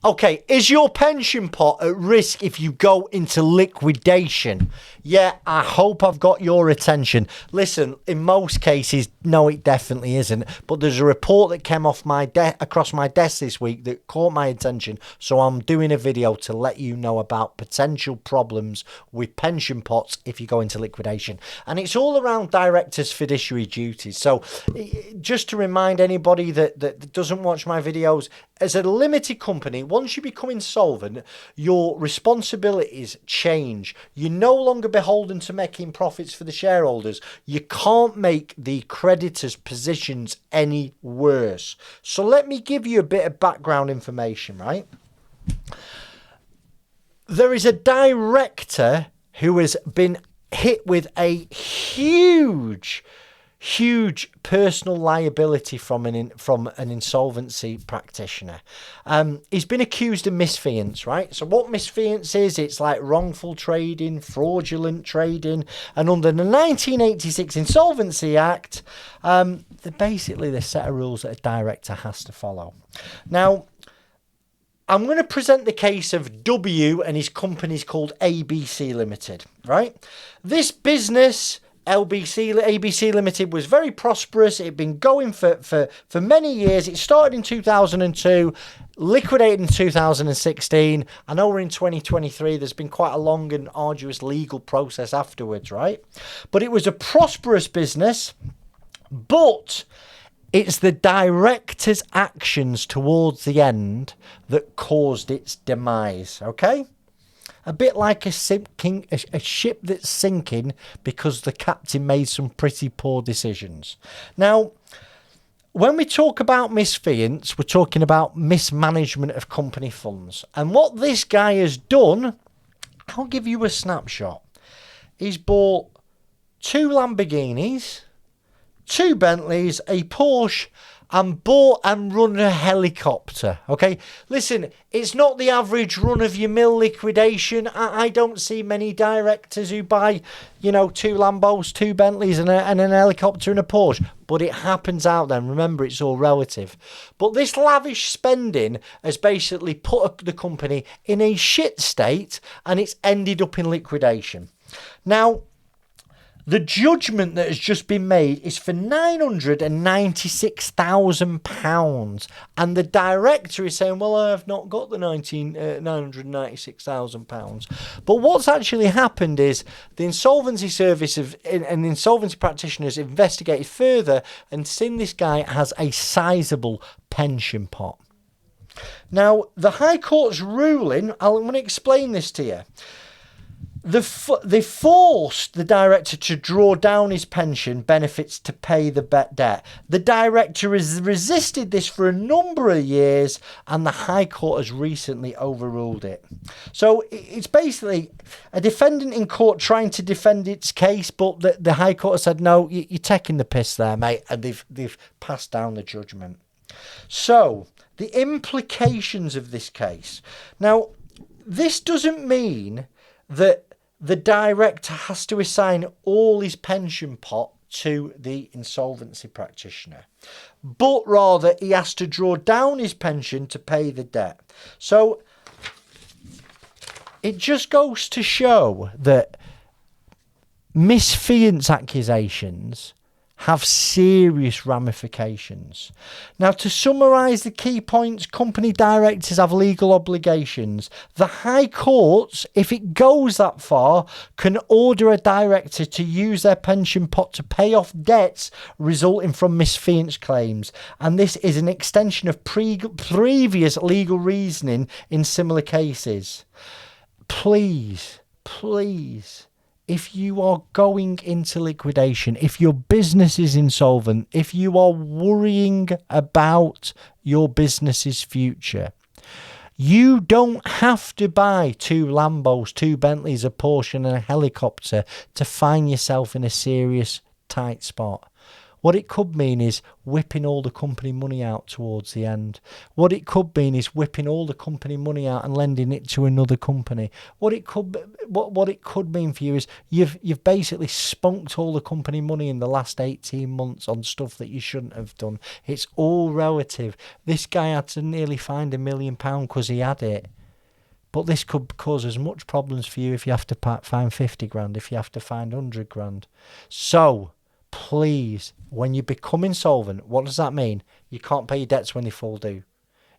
Okay, is your pension pot at risk if you go into liquidation? Yeah, I hope I've got your attention. Listen, in most cases, no, it definitely isn't. But there's a report that came off across my desk this week that caught my attention. So I'm doing a video to let you know about potential problems with pension pots if you go into liquidation. And it's all around directors' fiduciary duties. So just to remind anybody that doesn't watch my videos, as a limited company, once you become insolvent, your responsibilities change. You're no longer beholden to making profits for the shareholders. You can't make the creditors' positions any worse. So let me give you a bit of background information, right? There is a director who has been hit with a huge personal liability from an insolvency practitioner. He's been accused of misfeasance, right? So what misfeasance is, it's like wrongful trading, fraudulent trading, and under the 1986 Insolvency Act, basically the set of rules that a director has to follow. Now, I'm going to present the case of W and his company's called ABC Limited, right? This business, ABC Limited, was very prosperous. It had been going for many years. It started in 2002, liquidated in 2016. I know we're in 2023. There's been quite a long and arduous legal process afterwards, right? But it was a prosperous business, but it's the director's actions towards the end that caused its demise, okay? A bit like a ship that's sinking because the captain made some pretty poor decisions. Now, when we talk about misfeasance, we're talking about mismanagement of company funds. And what this guy has done, I'll give you a snapshot. He's bought 2 Lamborghinis, 2 Bentleys, a Porsche, and bought and run a helicopter. Okay, listen, it's not the average run-of-your-mill liquidation. I don't see many directors who buy, 2 Lambos, 2 Bentleys, and an helicopter and a Porsche. But it happens out there. Remember, it's all relative. But this lavish spending has basically put up the company in a shit state, and it's ended up in liquidation. Now, the judgment that has just been made is for £996,000. And the director is saying, well, I've not got the £996,000. But what's actually happened is the insolvency service and the insolvency practitioners investigated further and seen this guy has a sizable pension pot. Now, the High Court's ruling, I'm going to explain this to you. They forced the director to draw down his pension benefits to pay the debt. The director has resisted this for a number of years, and the High Court has recently overruled it. So it's basically a defendant in court trying to defend its case, but the High Court has said, no, you're taking the piss there, mate, and they've passed down the judgment. So the implications of this case. Now, this doesn't mean that the director has to assign all his pension pot to the insolvency practitioner, but rather he has to draw down his pension to pay the debt. So it just goes to show that misfeasance accusations have serious ramifications. Now, to summarise the key points, company directors have legal obligations. The High Courts, if it goes that far, can order a director to use their pension pot to pay off debts resulting from misfeasance claims. And this is an extension of previous legal reasoning in similar cases. Please, if you are going into liquidation, if your business is insolvent, if you are worrying about your business's future, you don't have to buy 2 Lambos, 2 Bentleys, a Porsche and a helicopter to find yourself in a serious tight spot. What it could mean is whipping all the company money out towards the end. What it could mean is whipping all the company money out and lending it to another company. What it could mean for you is you've basically spunked all the company money in the last 18 months on stuff that you shouldn't have done. It's all relative. This guy had to nearly find £1 million because he had it. But this could cause as much problems for you if you have to find 50 grand, if you have to find 100 grand. So, please, when you become insolvent, what does that mean? You can't pay your debts when they fall due.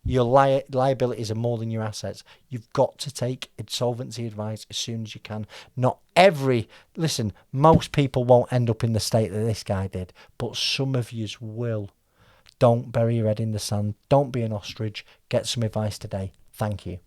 Your liabilities are more than your assets. You've got to take insolvency advice as soon as you can. Listen, most people won't end up in the state that this guy did, but some of yous will. Don't bury your head in the sand. Don't be an ostrich. Get some advice today. Thank you.